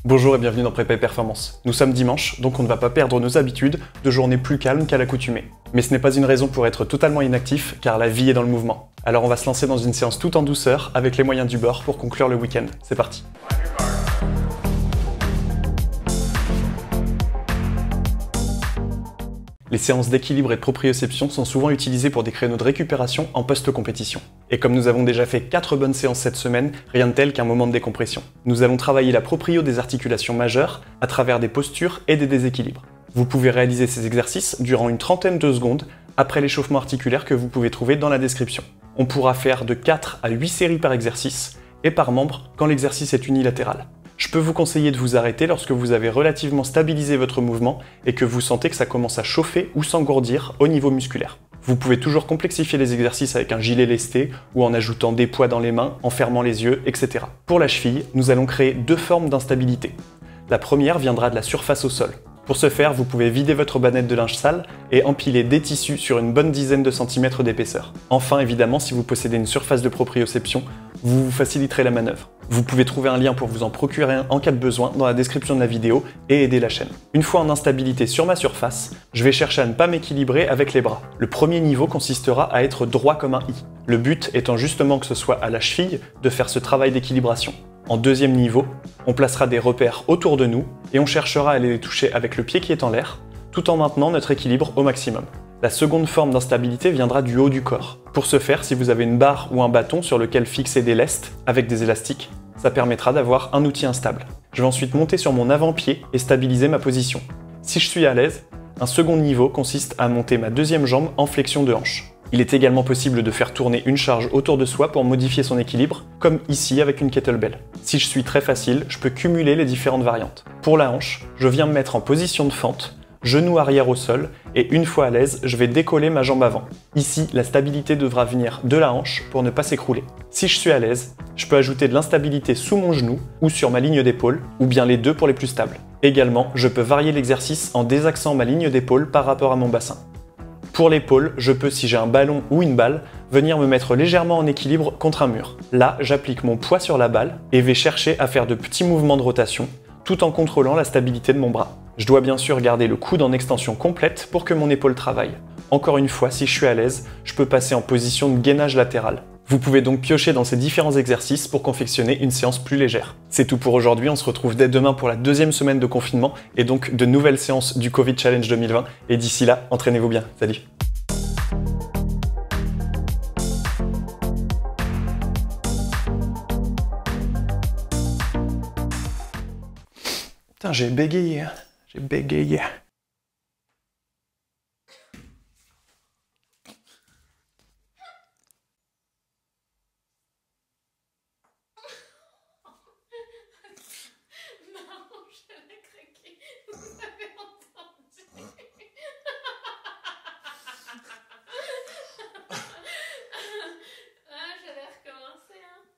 Bonjour et bienvenue dans Prépa et Performance. Nous sommes dimanche, donc on ne va pas perdre nos habitudes de journées plus calmes qu'à l'accoutumée. Mais ce n'est pas une raison pour être totalement inactif, car la vie est dans le mouvement. Alors on va se lancer dans une séance tout en douceur, avec les moyens du bord pour conclure le week-end. C'est parti. Les séances d'équilibre et de proprioception sont souvent utilisées pour des créneaux de récupération en post-compétition. Et comme nous avons déjà fait 4 bonnes séances cette semaine, rien de tel qu'un moment de décompression. Nous allons travailler la proprio des articulations majeures à travers des postures et des déséquilibres. Vous pouvez réaliser ces exercices durant une trentaine de secondes après l'échauffement articulaire que vous pouvez trouver dans la description. On pourra faire de 4 à 8 séries par exercice et par membre quand l'exercice est unilatéral. Je peux vous conseiller de vous arrêter lorsque vous avez relativement stabilisé votre mouvement et que vous sentez que ça commence à chauffer ou s'engourdir au niveau musculaire. Vous pouvez toujours complexifier les exercices avec un gilet lesté ou en ajoutant des poids dans les mains, en fermant les yeux, etc. Pour la cheville, nous allons créer 2 formes d'instabilité. La première viendra de la surface au sol. Pour ce faire, vous pouvez vider votre bannette de linge sale et empiler des tissus sur une bonne dizaine de centimètres d'épaisseur. Enfin, évidemment, si vous possédez une surface de proprioception, vous faciliterez la manœuvre. Vous pouvez trouver un lien pour vous en procurer un en cas de besoin dans la description de la vidéo et aider la chaîne. Une fois en instabilité sur ma surface, je vais chercher à ne pas m'équilibrer avec les bras. Le premier niveau consistera à être droit comme un I. Le but étant justement que ce soit à la cheville de faire ce travail d'équilibration. En deuxième niveau, on placera des repères autour de nous et on cherchera à aller les toucher avec le pied qui est en l'air, tout en maintenant notre équilibre au maximum. La seconde forme d'instabilité viendra du haut du corps. Pour ce faire, si vous avez une barre ou un bâton sur lequel fixer des lestes avec des élastiques, ça permettra d'avoir un outil instable. Je vais ensuite monter sur mon avant-pied et stabiliser ma position. Si je suis à l'aise, un second niveau consiste à monter ma deuxième jambe en flexion de hanche. Il est également possible de faire tourner une charge autour de soi pour modifier son équilibre, comme ici avec une kettlebell. Si je suis très facile, je peux cumuler les différentes variantes. Pour la hanche, je viens me mettre en position de fente, genou arrière au sol, et une fois à l'aise, je vais décoller ma jambe avant. Ici, la stabilité devra venir de la hanche pour ne pas s'écrouler. Si je suis à l'aise, je peux ajouter de l'instabilité sous mon genou ou sur ma ligne d'épaule, ou bien les deux pour les plus stables. Également, je peux varier l'exercice en désaxant ma ligne d'épaule par rapport à mon bassin. Pour l'épaule, je peux, si j'ai un ballon ou une balle, venir me mettre légèrement en équilibre contre un mur. Là, j'applique mon poids sur la balle et vais chercher à faire de petits mouvements de rotation, tout en contrôlant la stabilité de mon bras. Je dois bien sûr garder le coude en extension complète pour que mon épaule travaille. Encore une fois, si je suis à l'aise, je peux passer en position de gainage latéral. Vous pouvez donc piocher dans ces différents exercices pour confectionner une séance plus légère. C'est tout pour aujourd'hui, on se retrouve dès demain pour la deuxième semaine de confinement et donc de nouvelles séances du Covid Challenge 2020. Et d'ici là, entraînez-vous bien. Salut! Putain, j'ai bégayé. J'ai bégayé.